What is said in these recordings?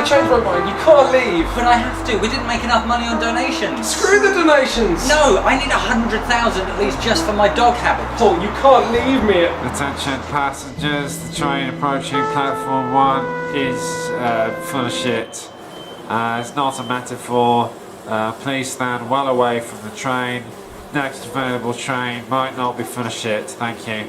changed my mind. You can't leave. But I have to. We didn't make enough money on donations. Screw the donations. No, I need 100,000 at least just for my dog habit. Paul, you can't leave me. Attention passengers, the train approaching platform 1 is full of shit. It's not a metaphor. Please stand well away from the train. Next available train might not be full of shit. Thank you.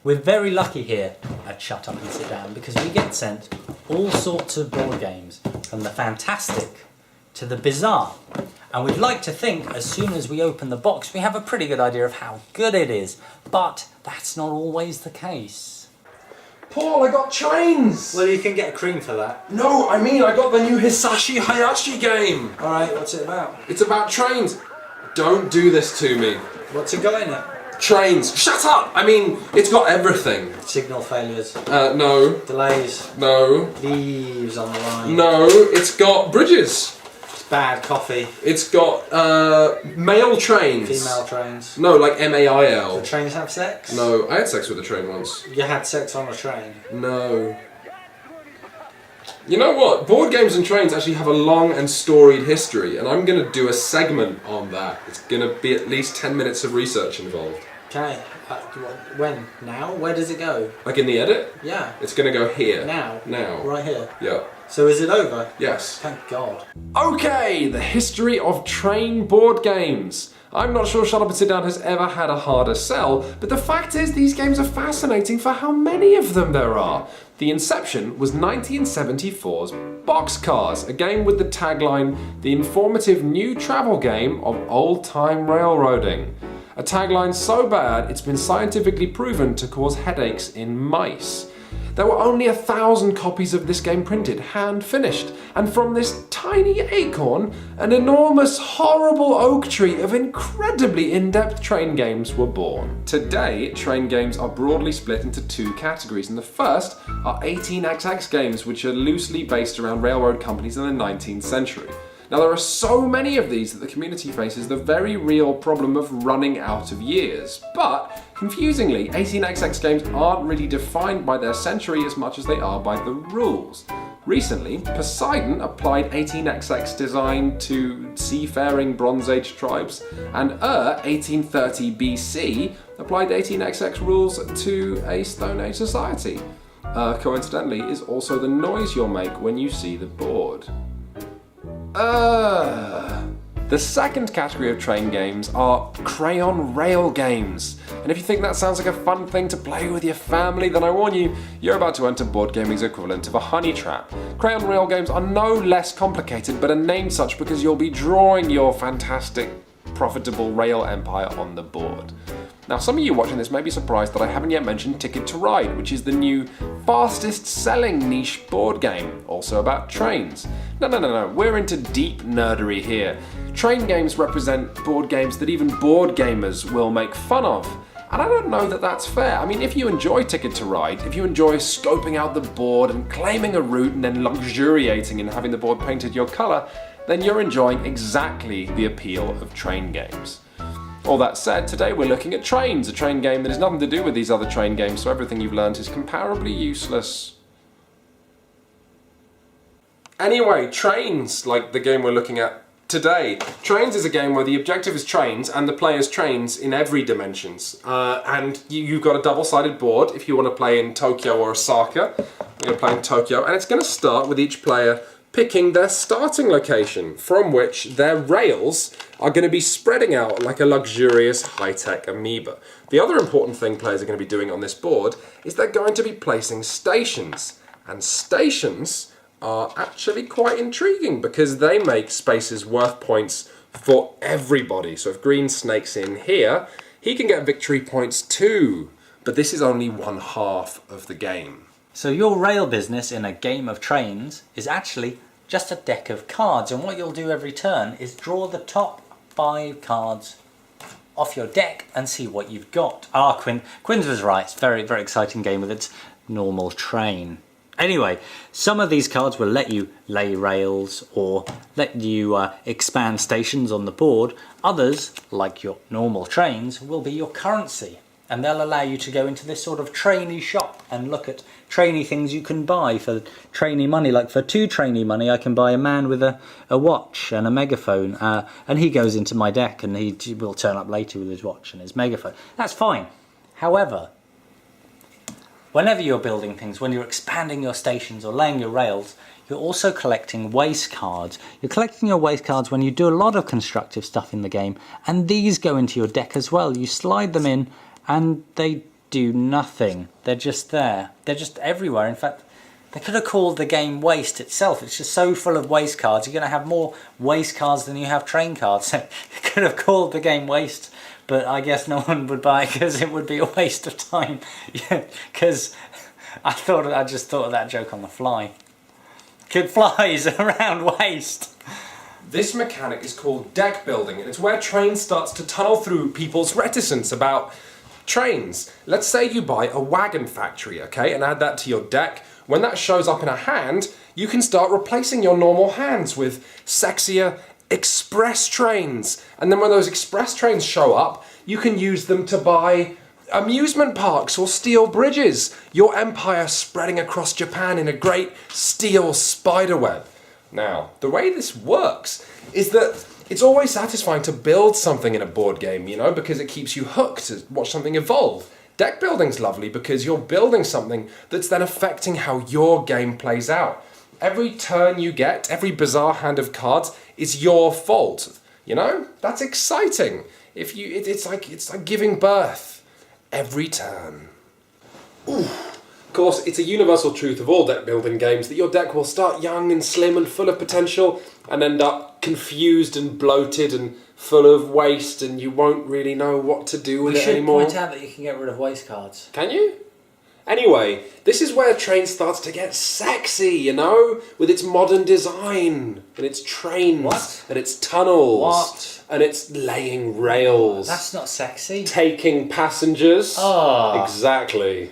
We're very lucky here at Shut Up and Sit Down because we get sent all sorts of board games, from the fantastic to the bizarre. And we'd like to think as soon as we open the box we have a pretty good idea of how good it is, but that's not always the case. Paul, I got trains. Well, you can get a cream for that. No, I mean I got the new Hisashi Hayashi game. Alright, what's it about? It's about trains. Don't do this to me. What's it got in it? Trains. Shut up! I mean, it's got everything. Signal failures. No. Delays. No. Leaves on the line. No, it's got bridges. It's bad coffee. It's got male trains. Female trains. No, like MAIL. Do trains have sex? No, I had sex with a train once. You had sex on a train? No. You know what? Board games and trains actually have a long and storied history, and I'm going to do a segment on that. It's going to be at least 10 minutes of research involved. Okay. When? Now? Where does it go? Like in the edit? Yeah. It's going to go here. Now? Now. Right here? Yeah. So is it over? Yes. Thank God. Okay, the history of train board games. I'm not sure Shut Up and Sit Down has ever had a harder sell, but the fact is these games are fascinating for how many of them there are. The inception was 1974's Boxcars, a game with the tagline, "The informative new travel game of old-time railroading." A tagline so bad it's been scientifically proven to cause headaches in mice. There were only 1,000 copies of this game printed, hand-finished, and from this tiny acorn, an enormous, horrible oak tree of incredibly in-depth train games were born. Today, train games are broadly split into two categories, and the first are 18xx games, which are loosely based around railroad companies in the 19th century. Now, there are so many of these that the community faces the very real problem of running out of years. But, confusingly, 18xx games aren't really defined by their century as much as they are by the rules. Recently, Poseidon applied 18xx design to seafaring Bronze Age tribes, and 1830 BC applied 18xx rules to a Stone Age society. Coincidentally, is also the noise you'll make when you see the board. The second category of train games are crayon rail games. And if you think that sounds like a fun thing to play with your family, then I warn you, you're about to enter board gaming's equivalent of a honey trap. Crayon rail games are no less complicated, but are named such because you'll be drawing your fantastic, profitable rail empire on the board. Now, some of you watching this may be surprised that I haven't yet mentioned Ticket to Ride, which is the new fastest selling niche board game, also about trains. No, we're into deep nerdery here. Train games represent board games that even board gamers will make fun of. And I don't know that that's fair. I mean, if you enjoy Ticket to Ride, if you enjoy scoping out the board and claiming a route and then luxuriating in having the board painted your colour, then you're enjoying exactly the appeal of train games. All that said, today we're looking at Trains, a train game that has nothing to do with these other train games, so everything you've learned is comparably useless. Anyway, Trains, like the game we're looking at today. Trains is a game where the objective is trains and the player's trains in every dimensions. And you've got a double-sided board if you want to play in Tokyo or Osaka. We're going to play in Tokyo, and it's going to start with each player picking their starting location, from which their rails are going to be spreading out like a luxurious high-tech amoeba. The other important thing players are going to be doing on this board is they're going to be placing stations. And stations are actually quite intriguing because they make spaces worth points for everybody. So if Green snakes in here, he can get victory points too. But this is only one half of the game. So your rail business in a game of trains is actually just a deck of cards, and what you'll do every turn is draw the top 5 cards off your deck and see what you've got. Quinn's was right. It's a very, very exciting game with its normal train. Anyway, some of these cards will let you lay rails or let you expand stations on the board. Others, like your normal trains, will be your currency. and they'll allow you to go into this sort of trainee shop and look at trainee things you can buy for trainee money. Like for 2 trainee money, I can buy a man with a watch and a megaphone, and he goes into my deck, and he will turn up later with his watch and his megaphone. That's fine. However, whenever you're building things, when you're expanding your stations or laying your rails, you're also collecting waste cards. You're collecting your waste cards when you do a lot of constructive stuff in the game, and these go into your deck as well. You slide them in, and they do nothing. They're just there. They're just everywhere. In fact, they could have called the game Waste itself. It's just so full of waste cards. You're going to have more waste cards than you have train cards. So you could have called the game Waste, but I guess no one would buy it because it would be a waste of time. Because I just thought of that joke on the fly. Kid flies around waste. This mechanic is called deck building, and it's where Train starts to tunnel through people's reticence about trains. Let's say you buy a wagon factory, okay, and add that to your deck. When that shows up in a hand, you can start replacing your normal hands with sexier express trains. And then when those express trains show up, you can use them to buy amusement parks or steel bridges. Your empire spreading across Japan in a great steel spiderweb. Now, the way this works is that it's always satisfying to build something in a board game, you know, because it keeps you hooked to watch something evolve. Deck building's lovely because you're building something that's then affecting how your game plays out. Every turn you get, every bizarre hand of cards is your fault. You know, that's exciting. It's like giving birth every turn. Ooh. Of course, it's a universal truth of all deck building games that your deck will start young and slim and full of potential and end up confused and bloated and full of waste, and you won't really know what to do with it anymore. We should point out that you can get rid of waste cards. Can you? Anyway, this is where Train starts to get sexy, you know, with its modern design and its trains and its tunnels and its laying rails. That's not sexy. Taking passengers. Oh. Exactly.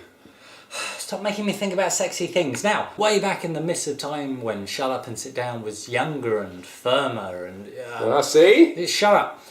Stop making me think about sexy things. Now, way back in the mists of time when Shut Up and Sit Down was younger and firmer and... see? Shut up.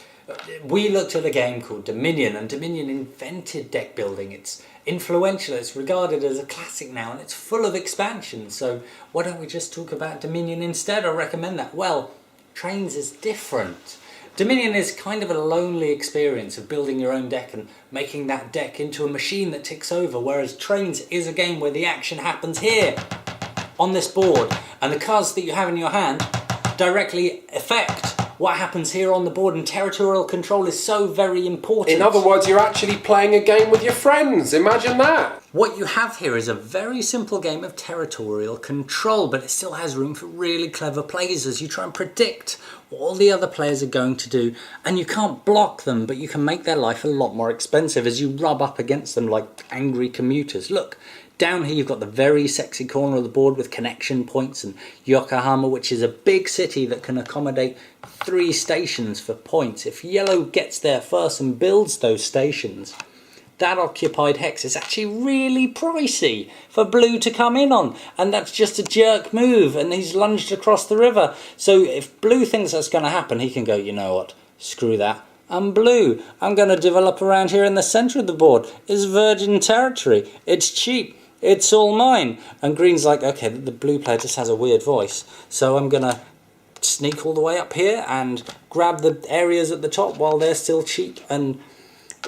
We looked at a game called Dominion, and Dominion invented deck building. It's influential, it's regarded as a classic now, and it's full of expansion. So why don't we just talk about Dominion instead? I recommend that. Well, Trains is different. Dominion is kind of a lonely experience of building your own deck and making that deck into a machine that ticks over, whereas Trains is a game where the action happens here, on this board, and the cards that you have in your hand directly affect what happens here on the board, and territorial control is so very important. In other words, you're actually playing a game with your friends. Imagine that. What you have here is a very simple game of territorial control, but it still has room for really clever plays as you try and predict what all the other players are going to do. And you can't block them, but you can make their life a lot more expensive as you rub up against them like angry commuters. Look, down here you've got the very sexy corner of the board with connection points and Yokohama, which is a big city that can accommodate 3 stations for points. If yellow gets there first and builds those stations, that occupied hex is actually really pricey for blue to come in on, and that's just a jerk move, and he's lunged across the river. So if blue thinks that's going to happen, he can go, you know what, screw that. I'm blue. I'm going to develop around here in the centre of the board. It's virgin territory. It's cheap. It's all mine. And green's like, okay, the blue player just has a weird voice, so I'm going to sneak all the way up here and grab the areas at the top while they're still cheap, and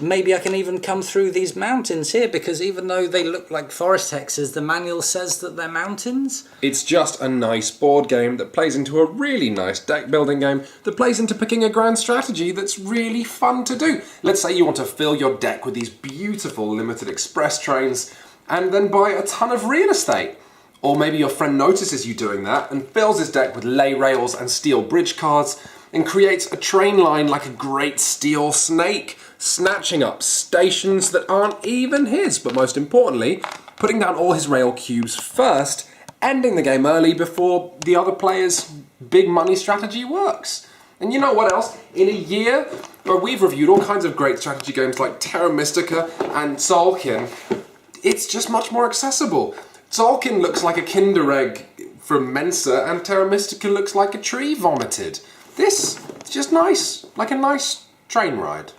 maybe I can even come through these mountains here, because even though they look like forest hexes, the manual says that they're mountains. It's just a nice board game that plays into a really nice deck building game that plays into picking a grand strategy that's really fun to do. Let's say you want to fill your deck with these beautiful limited express trains and then buy a ton of real estate. Or maybe your friend notices you doing that and fills his deck with lay rails and steel bridge cards and creates a train line like a great steel snake, snatching up stations that aren't even his, but most importantly, putting down all his rail cubes first, ending the game early before the other player's big money strategy works. And you know what else? In a year where we've reviewed all kinds of great strategy games like Terra Mystica and Tzolk'in, it's just much more accessible. Tzolk'in looks like a Kinder Egg from Mensa, and Terra Mystica looks like a tree vomited. This is just nice, like a nice train ride.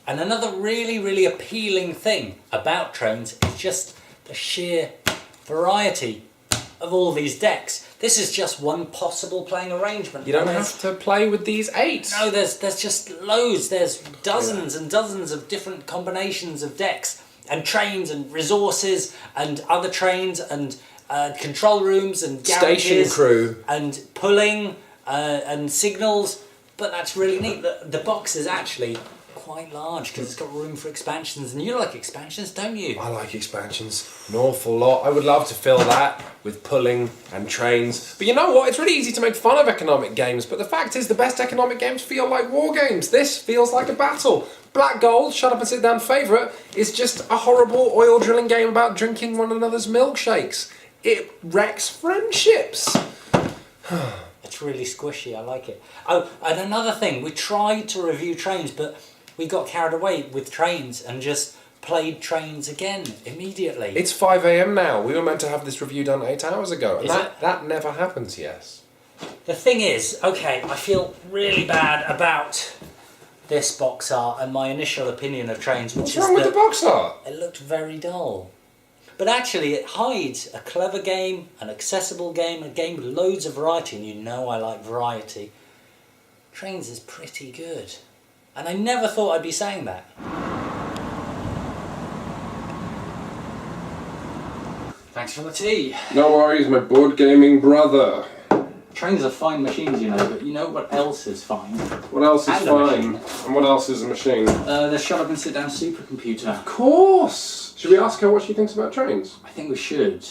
And another really, really appealing thing about trains is just the sheer variety of all these decks. This is just one possible playing arrangement. You don't have to play with these 8. No, there's just loads. There's dozens and dozens of different combinations of decks and trains and resources and other trains and control rooms and garages Station crew and pulling and signals. But that's really neat. The box is actually quite large because it's got room for expansions, and you like expansions, don't you? I like expansions an awful lot. I would love to fill that with pulling and trains. But you know what? It's really easy to make fun of economic games, but the fact is the best economic games feel like war games. This feels like a battle. Black Gold, Shut Up and Sit Down favourite, is just a horrible oil drilling game about drinking one another's milkshakes. It wrecks friendships. It's really squishy, I like it. Oh, and another thing, we tried to review trains, but we got carried away with trains and just played trains again immediately. It's 5 a.m. now. We were meant to have this review done 8 hours ago. And Is it? that never happens, yes. The thing is, okay, I feel really bad about this box art and my initial opinion of trains, which What's is wrong with that the box art? it looked very dull. But actually it hides a clever game, an accessible game, a game with loads of variety, and you know I like variety. Trains is pretty good. And I never thought I'd be saying that. Thanks for the tea. No worries, my board gaming brother. Trains are fine machines, you know, but you know what else is fine? What else is And a fine? machine. And what else is a machine? The Shut Up and Sit Down supercomputer. Of course! Should we ask her what she thinks about trains? I think we should.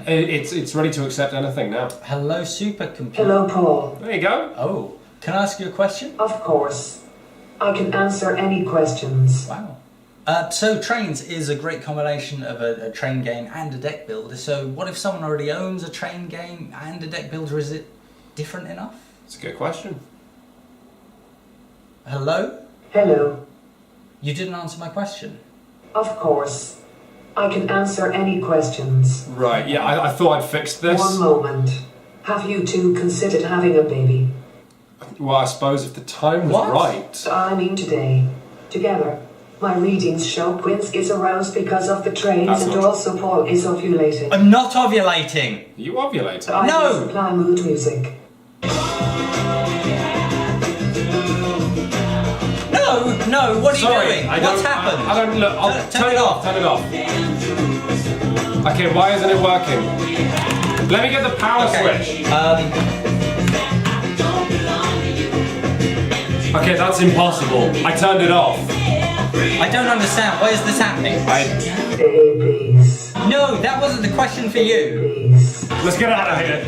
It's ready to accept anything now. Hello, supercomputer. Hello, Paul. There you go. Oh, can I ask you a question? Of course. I can answer any questions. Wow. So Trains is a great combination of a train game and a deck builder. So what if someone already owns a train game and a deck builder? Is it different enough? It's a good question. Hello? Hello. You didn't answer my question. Of course. I can answer any questions. Right, yeah, I thought I'd fixed this. One moment. Have you two considered having a baby? Well, I suppose if the time was What? right. I mean today. Together. My readings show Quince is aroused because of the trains That's and not also Paul is ovulating. I'm not ovulating! Are you ovulating? I No! will supply mood music. No, what are Sorry, you doing? I What's don't, happened? I don't look. I'll Turn it off. Turn it off. Okay, why isn't it working? Let me get the power switch. Okay, that's impossible. I turned it off. I don't understand. Why is this happening? Babies. No, that wasn't the question for you. Babies. Let's get out of here.